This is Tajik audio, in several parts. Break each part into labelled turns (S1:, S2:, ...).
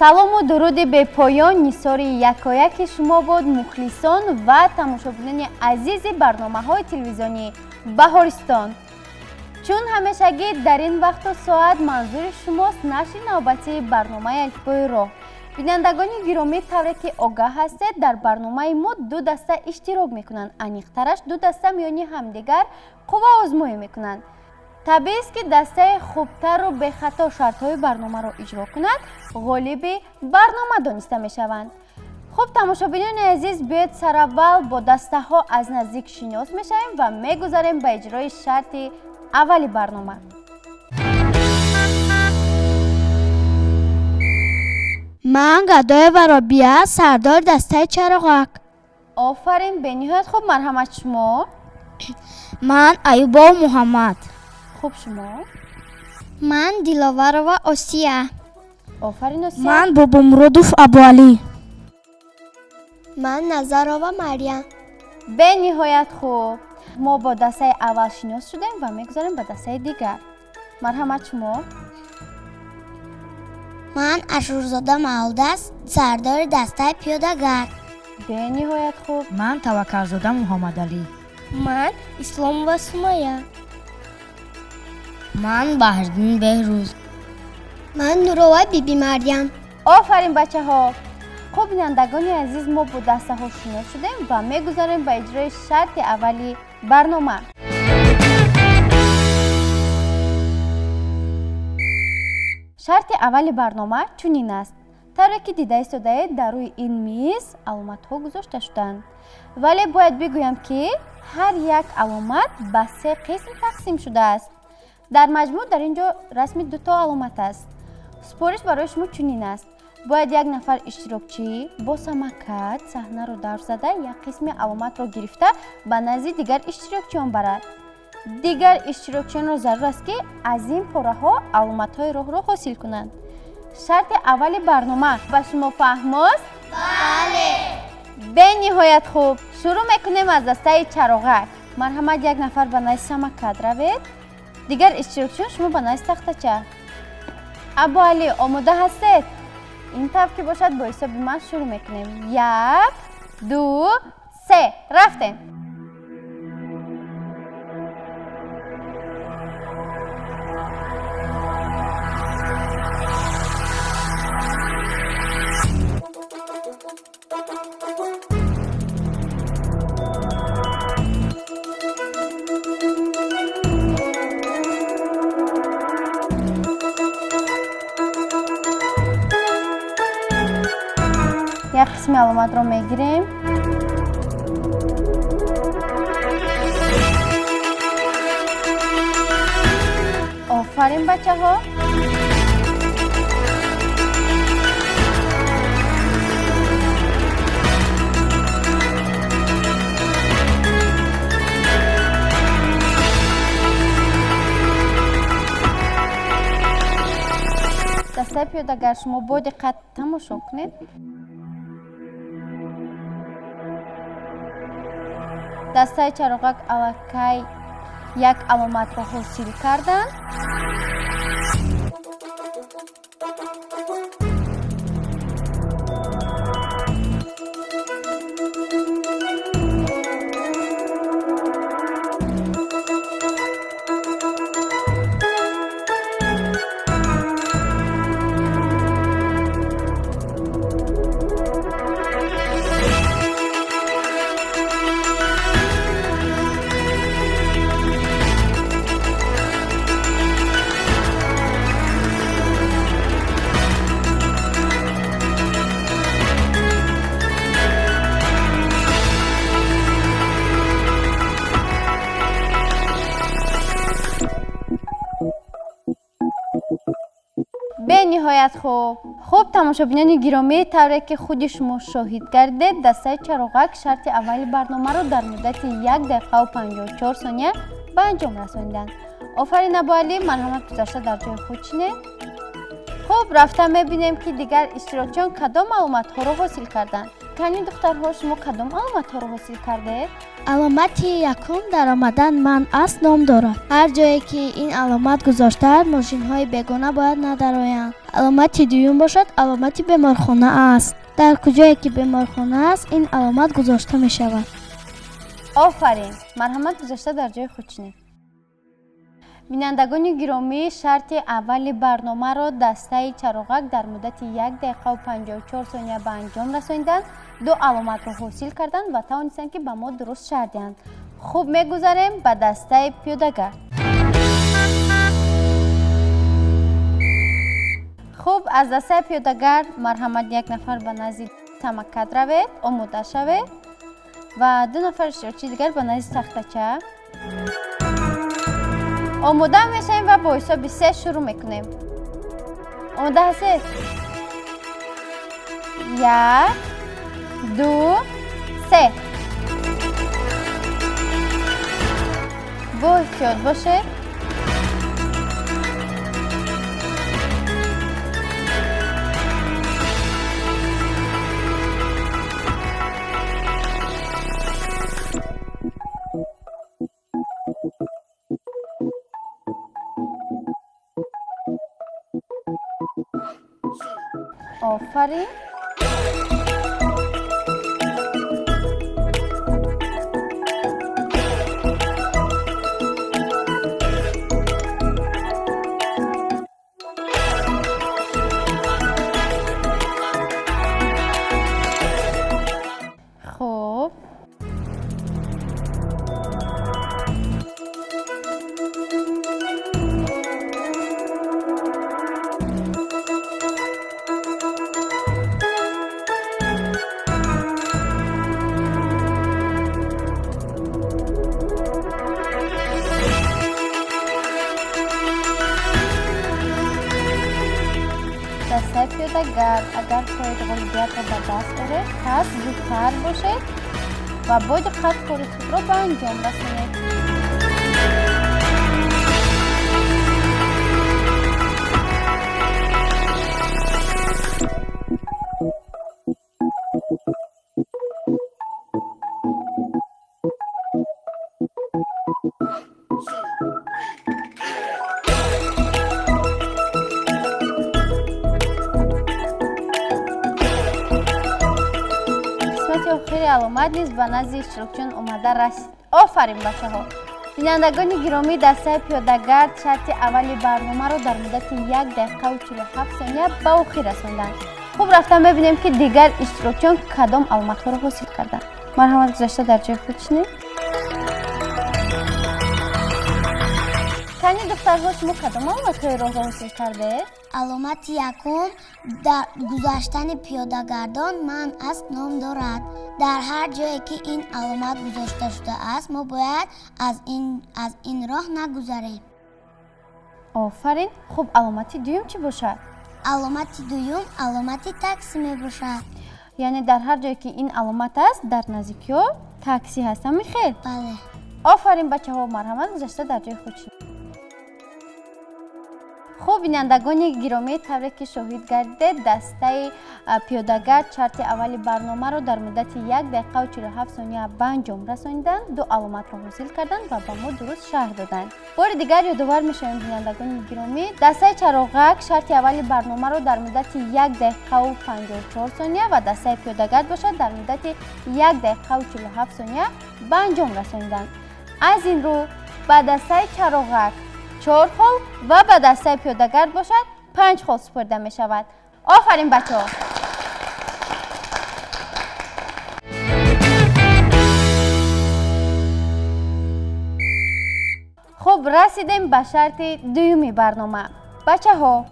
S1: салому дуруди бепоён нисори якояки шумо буд мухлисон ва тамошобинони азизи барномаҳои телевизионӣ Баҳористон. чун ҳамешагӣ дар ин вақту соат манзури шумост нашри навбатии барномаи алифбои роҳ. бинандагони гиромӣ тавре ки огаҳ ҳастед, дар барномаи мо ду даста иштирок мекунанд, аниқтараш ду даста миёни ҳамдигар қувва озмоӣ мекунанд. табиист ки дастаи хубтару бехато шартҳои барномаро иҷро кунад, ғолиби барнома дониста мешаванд. хуб, тамошобинони азиз, биёед сараввал бо дастаҳо аз наздик шинос мешавем ва мегузарем ба иҷрои шарти аввали барнома.
S2: ман гадои воробия, сардор дастаи чароғак.
S1: офарин, бениҳоят хуб, марҳамат шумо.
S2: ман аюбов муҳаммад.
S1: хуб, шумо.
S2: ман диловарова осия.
S1: офарин, осия.
S2: ман бобомуродов абуалӣ.
S3: ман назарова марьям.
S1: бениҳоят хуб, мо бо дастаи аввал шинос шудем ва мегузарем ба дастаи дигар. марҳамат шумо.
S3: ман ашурзода маҳмудаст, сардори дастаи пиёдагар.
S1: бениҳоят хуб.
S4: ман таваккалзода муҳаммадалӣ.
S3: ман исломова сумая.
S2: ман баҳриддин беҳрӯз.
S3: ман нурова биби марьям.
S1: офарин, бачаҳо. хуб, бинандагони азиз, мо бо дастаҳо шинос шудем ва мегузарем ба иҷрои шарти аввали барнома. шарти аввали барнома чунин аст. тавре ки дида истодаед, дар рӯи ин миз аломатҳо гузошта шуданд, вале бояд бигӯям ки ҳар як аломат ба 3 қисм тақсим шудааст. дар маҷмӯъ дар ин ҷо расми 2 аломат аст. супориш барои шумо чунин аст. бояд як нафар иштирокчӣ бо самакат саҳнаро давр зада як қисми аломатро гирифта ба назди дигар иштирокчиён барад. дигар иштирокчиёнро зарур аст ки аз ин пораҳо аломатҳои роҳро ҳосил кунанд. шарти аввали барнома ба шумо фаҳмост?
S3: бале.
S1: бениҳоят хуб, шурӯъ мекунем аз дастаи чароғак. марҳамат, як нафар ба назди самакат равед, дигар иштирокчиён шумо ба назди тахтача. абуалӣ, омода ҳастед? ин тавр ки бошад, бо ҳисоби ман шурӯъ мекунем. 1 2 3 рафтем. як қисми аломатро мегирем. офарин, бачаҳо. дастаи пиёдагар, шумо бо диққат тамошо кунед. дастаи чароғак аллакай як аломатро ҳосил карданд. бениҳоят хуб. хуб, тамошобинони гиромӣ, тавре ки худи шумо шоҳид гардед, дастаи чароғак шарти аввали барномаро дар муддати 1 дақиқаву 54 сония ба анҷом расонидан. офарин, абуалӣ, марҳамат, гузашта дар ҷои худ шинед. хуб, рафта мебинем ки дигар иштирокчиён кадом маълумотҳоро ҳосил карданд. کانی دخترها شما کدام علامت ها رو حاصل کرده؟
S2: علامت یکم در آمدن من است نام دارد. هر جایی که این علامت گذاشته ماشین های بیگانه باید ندرآیند. علامت دوم باشد علامت بیمارخانه است. در کجایی که بیمارخانه است این علامت گذاشته می شود.
S1: آفرین، مرحمت گذاشته در جای خودشنید. بینندگان گرامی، شرط اول برنامه را دسته چراغک در مدت 1 دقیقه و 54 ثانیه به انجام رساندند. 2 علامت را حاصل کردند و توانستند که به ما درست شرح دهند. خوب میگذاریم به دسته پیاده‌گرد. خوب، از دسته پیاده‌گرد مرحمت یک نفر به نزد تمکد روید، آماده شوید و 2 نفر اشتراکچی دیگر به نزد تختچه. آماده میشیم و با حساب 3 شروع میکنیم. آماده هستید؟ 1 2 3. با احتیاط باشید. آفرین. خوب. دسته پیاده‌گرد اگر خواهید قابلیت را به دست آورید پس زودتر باشید و با دقت کار خود را به انجام رسانید. آخری علامت نیز به نزد اشتراکچیان آمده رسید. آفرین بچه ها. بینندگان گرامی، دسته پیاده‌گرد شرط اولی برنامه را در مدت 1 دقیقه و 47 ثانیه به آخر رساندند. خوب، رفتن ببینیم که دیگر اشتراکچیان کدام علامت ها را حاصل کردند. مرحمت گذاشته در جای خودشنید. کانی دخترها شما کدام علامت های را حاصل کرده؟
S3: علامت یکم در گذاشتن پیاده‌گردان من است نام دارد. در هر جایی که این علامت گذاشته شده است ما باید از این راه نگذریم.
S1: آفرین. خوب، علامت دوم چی باشد؟
S3: علامت دوم علامت تاکسی می باشد.
S1: یعنی در هر جایی که این علامت است در نزدیکی ها تاکسی هست. میخیر؟
S3: بله.
S1: آفرین بچه ها، مرحمت گذاشته در جای خودشید. خوب، بینندگان گرامی، طوری که شاهد گردید دسته پیاده‌گرد شرط اولی برنامه را در مدت 1 دقیقه و 47 ثانیه به انجام رساندند. 2 علامت را حاصل کردند و به ما درست شرح دادند. بار دیگر یادآور میشویم بینندگان گرامی، دسته چراغک شرط اولی برنامه را در مدت 1 دقیقه و 54 ثانیه و دسته پیاده‌گرد باشد در مدت 1 دقیقه و 47 ثانیه به انجام رساندند. از این رو به دسته چراغک 4 خال و به دسته پیاده‌گرد باشد 5 خال سپرده می شود. آفرین بچه ها. خب، رسیدیم به شرط دومی برنامه. بچه ها،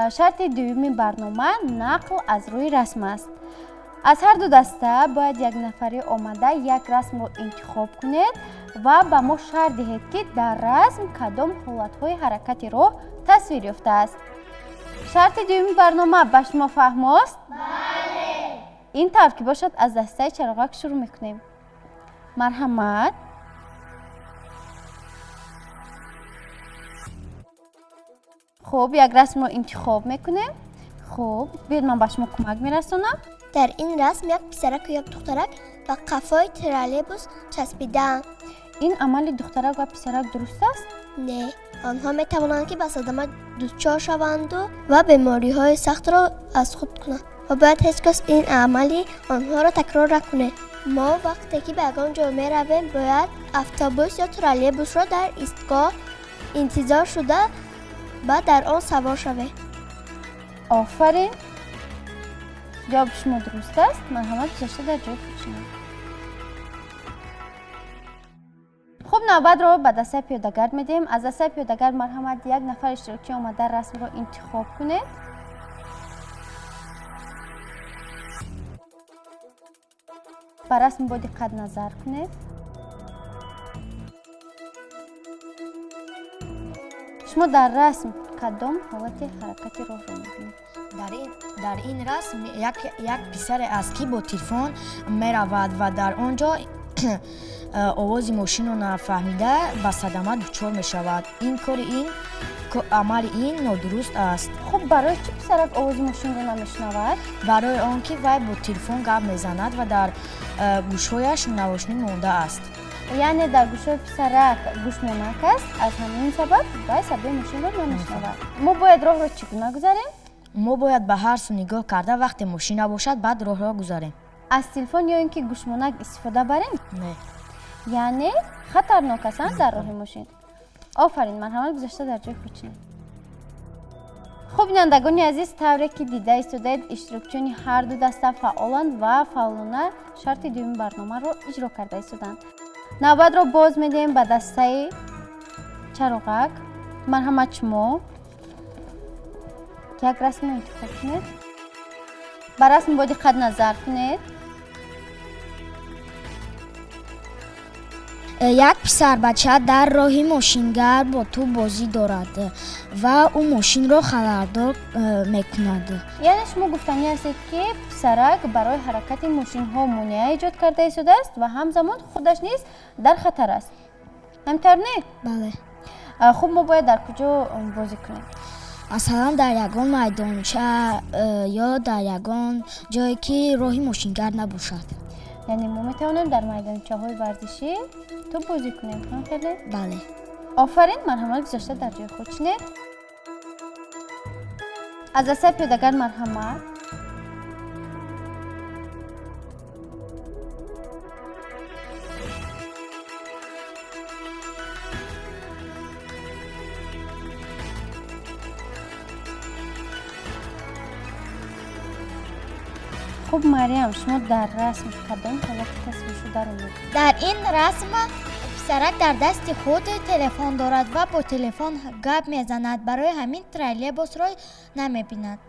S1: شرط دومی برنامه نقل از روی رسم است. از هر دو دسته باید یک نفری آمده یک رسم را انتخاب کنید و به ما شرح دهید که در رسم کدام حالتهای حرکتی را تصویر یافته است. شرط دومی برنامه به شما فهم است؟ بله. این طور که باشد از دسته چراغک شروع میکنیم. مرحمت. خب، یک رسم رو انتخاب میکنیم. خب، بیاید من به شما کمک میرسونم.
S2: در این رسم یک پسرک و یک دخترک به قفای ترالبوس چسبیدند.
S1: این عمل دخترک و پسرک درست است؟
S2: نه، آنها می توانند که به صدمه دچار شوند و بیماری های سخت را از خود کنند و باید هیچ کس این عملی آنها را تکرار نکنه. ما وقتی که به یگان جا می رویم باید اتوبوس یا ترالبوس را در ایستگاه انتظار شده و در آن سوار شویم.
S1: آفرین. جواب شما درست است. مرحمت گذاشته در جای خود شما. خب نوبت رو به دسته پیاده‌گرد میدیم. از دسته پیاده‌گرد مرحمت یک نفر اشتراکی آمده رسم رو انتخاب کنید. بر رسم با دقت نظر کنید. شما در رسم کدام حالت حرکتی راه رو می‌بینید؟
S4: در این رسم یک پسر است که با تلفن می رود و در آنجا آواز ماشین رو نفهمیده به صدمه دچار می شود. عمل این نادرست است.
S1: خب برای چه پسرک آواز ماشین رو نمیشنود؟
S4: برای آنکه وی با تلفن گپ میزند و در گوشهایش نواشنی مانده است.
S1: یعنی در گوشه پسرک گوش مونک است، از همین سبب وی صدای ماشین رو نمیشنود. ما باید راه رو چگونه گذاریم؟
S4: ما باید به هر سو نگاه کرده وقتی ماشین نباشد بعد راه را گذاریم.
S1: از تلفن یا اینکه گوش مونک استفاده بریم؟
S4: نه.
S1: یعنی خطرناک است در راه ماشین. آفرین، مرحمت گذاشته در جای خود شدید. خب بینندگان عزیز، طوری که دیده ایستادید اشتراکچیان هر دو دسته فعالند و فعالانه شرط دوم برنامه رو اجرا کرده ایستادند. نوبت رو باز میدیم به دسته چراغک. مرحمت شما یک رسم رو انتخاب کنید. بر رسم با دقت نظر کنید.
S2: یک پسر بچه در راه ماشینگر با تو بازی دارد و او ماشین را خطردار میکند.
S1: یعنی شما گفتنی هستید که پسرک برای حرکت ماشین ها مانع ایجاد کرده ایستاده است و همزمان خودش نیز در خطر است. همینطور نه؟
S2: بله.
S1: خب ما باید در کجا بازی کنیم؟
S2: مثلا در یگان میدانچه یا در یگان جایی که راه ماشینگر نباشد.
S1: یعنی ما میتوانیم در میدانچه های ورزشی تو بازی کنیم. هم خیلی؟
S2: بله.
S1: آفرین، مرحمت گذاشته در جای خود شدید. از دسته پیاده‌گرد مرحمت. خب مریم، شما در رسم کدام حالت تصویر شده رو می‌بینید؟
S2: در این رسم پسرک در دست خود تلفن دارد و با تلفن گپ میزند. برای همین ترالبوس را نمیبیند.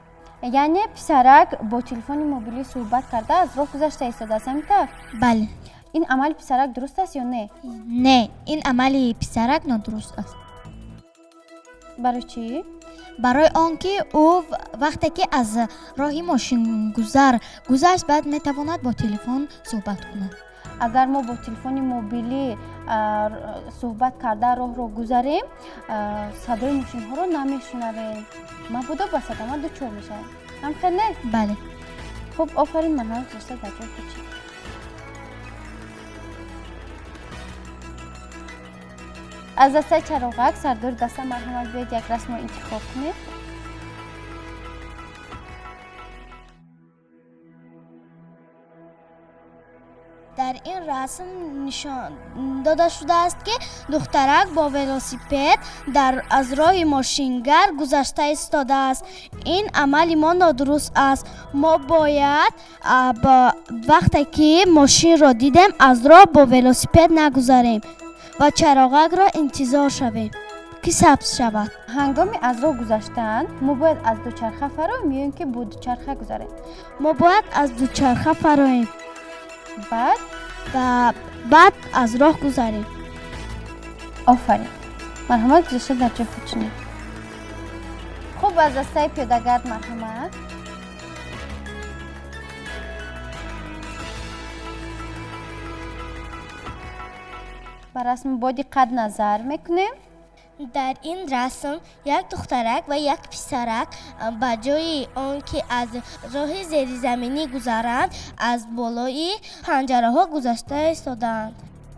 S1: یعنی پسرک با تلفن موبیلی صحبت کرده از راه گذشته ایستاده است. همینطور؟
S2: بله.
S1: این عمل پسرک درست است یا نه؟
S2: نه، این عمل پسرک نادرست است.
S1: برای چی؟
S2: برای آنکه او وقتی که از راه ماشین گذشت بعد میتواند با تلفن صحبت کند.
S1: اگر ما با تلفن موبیلی صحبت کرده راه رو گذاریم صدای ماشین ها رو نمیشنویم، مبادا به صدمه دچار میشه. هم خیلی نه؟
S2: بله.
S1: خب آفرین، مرحمت گذاشته در جای خود شدید. از دسته چراغک سردار دسته مرحمت باید یک رسم رو انتخاب کنید.
S2: در این رسم نشان داده شده است که دخترک با ولوسیپد از راه ماشینگر گذشته ایستاده است. این عمل ما نادرست است. ما باید وقتی که ماشین را دیدیم از راه با ولوسیپد نگذاریم و چراغک را انتظار شویم که سبز شود.
S1: هنگامی از راه گذشتن ما باید از دوچرخه فرایم یا اینکه با دوچرخه گذاریم؟
S2: ما باید از دوچرخه فرایم بعد از راه گذاریم.
S1: آفرین، مرحمت گذاشته در جای خود شدید. خب از دسته پیاده‌گرد مرحمت. بر رسم با دقت نظر میکنیم.
S2: дар ин расм як духтарак ва як писарак ба ҷои он ки аз роҳи зеризаминӣ гузаранд аз болои панҷараҳо гузашта истоданд.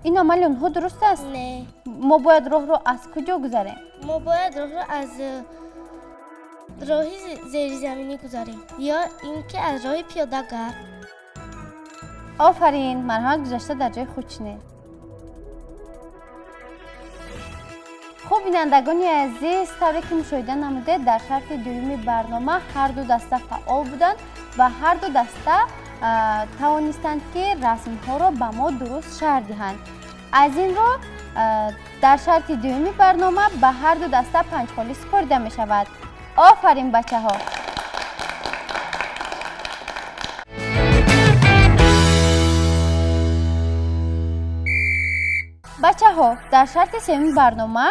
S1: ин амали онҳо дуруст аст?
S2: Не,
S1: мо бояд роҳро аз куҷо гузарем?
S2: мо бояд роҳро аз роҳи зеризаминӣ гузарем ё ин ки аз роҳи пиёдагард.
S1: офарин, марҳамат гузашта дар ҷои худ шинед. хуб бинандагони азиз, тавре ки мушоҳида намудед, дар шарти дуюми барнома ҳар ду даста фаъол буданд ва ҳар ду даста тавонистанд ки расмҳоро ба мо дуруст шарҳ диҳанд. аз ин ро дар шарти дуюми барнома ба ҳар ду даста панҷхолӣ супорида мешавад. офарин бачаҳо. бачаҳо, дар шарти сеюми барнома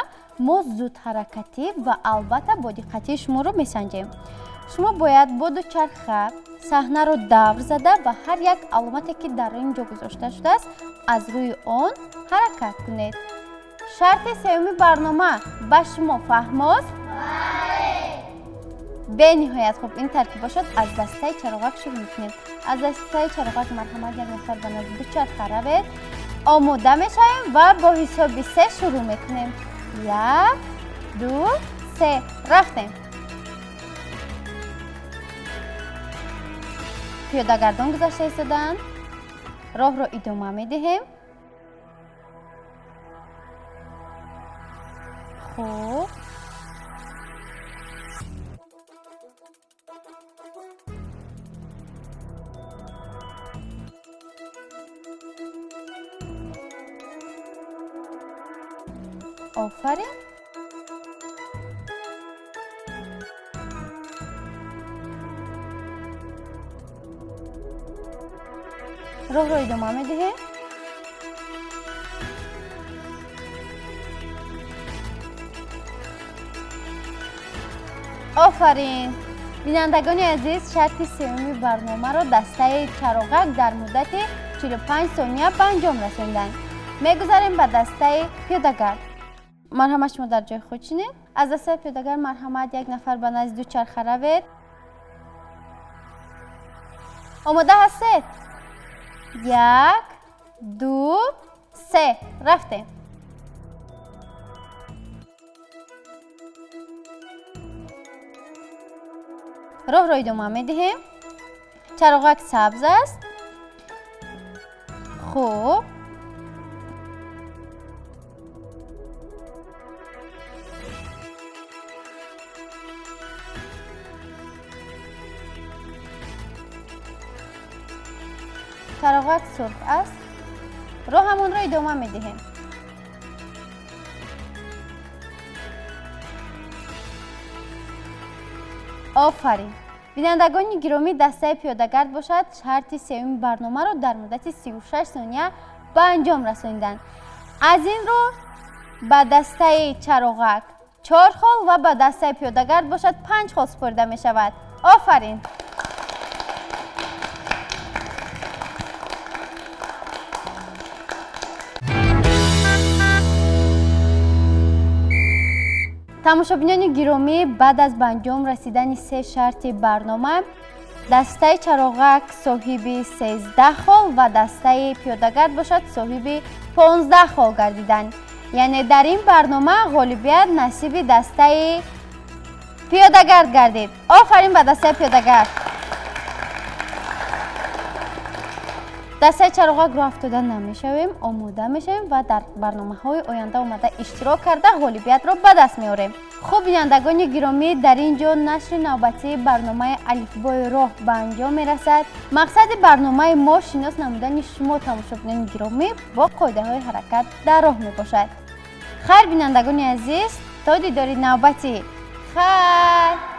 S1: мо зудҳаракатӣ ва албатта бодиққатии шуморо месанҷем. шумо бояд бо дучарха саҳнаро давр зада ва ҳар як аломате ки дар ин ҷо гузошта шудааст аз рӯи он ҳаракат кунед. шарти сеюми барнома ба шумо фаҳмост? бениҳоят хуб, ин таркиб бошад. аз дастаи чароғак шурӯъ мекунем. аз дастаи чароғак марҳамат як нафар ба назди дучарха равед. омода мешавем ва бо ҳисоби 3 шурӯъ мекунем. 1 2 3 рафтем. пиёдагардон гузашта истоданд. роҳро идома медиҳем. хуб, офарин. роҳро идома медиҳем. офарин. бинандагони азиз, шарти сеюми барномаро дастаи чароғак дар муддати 45 сония ба анҷом расонданд. мегузарем ба дастаи пиёдагард. марҳамат шумо дар ҷои худ шинед. аз дастаи пиёдагард марҳамат як нафар ба назди дучарха равед. омода ҳастед? 1 2 3 рафтем. роҳро идома медиҳем. чароғак сабз аст. хуб, чароғак сурх аст. роҳ ҳамонро идома медиҳем. офарин. бинандагони гиромӣ, дастаи пиёдагард бошад шарти сеюми барномаро дар муддати 36 сония ба анҷом расонданд. аз ин рӯ ба дастаи чароғак 4 хол ва ба дастаи пиёдагард бошад 5 хол супорида мешавад. офарин. тамошобинони гиромӣ, баъд аз ба анҷом расидани 3 шарти барнома, дастаи чароғак соҳиби 13 хол ва дастаи пиёдагард бошад соҳиби 15 хол гардиданд. яъне дар ин барнома ғолибият насиби дастаи пиёдагард гардид. офарин ба дастаи пиёдагард. дастаи чароғакро афтода намешавем, омода мешавем ва дар барномаҳои оянда омада иштирок карда ғолибиятро ба даст меорем. хуб бинандагони гиромӣ, дар ин ҷо нашри навбатии барномаи алифбои роҳ ба анҷом мерасад. мақсади барномаи мо шинос намудани шумо тамошобинони гиромӣ бо қоидаҳои ҳаракат дар роҳ мебошад. хайр бинандагони азиз, то дидори навбатӣ. хайр.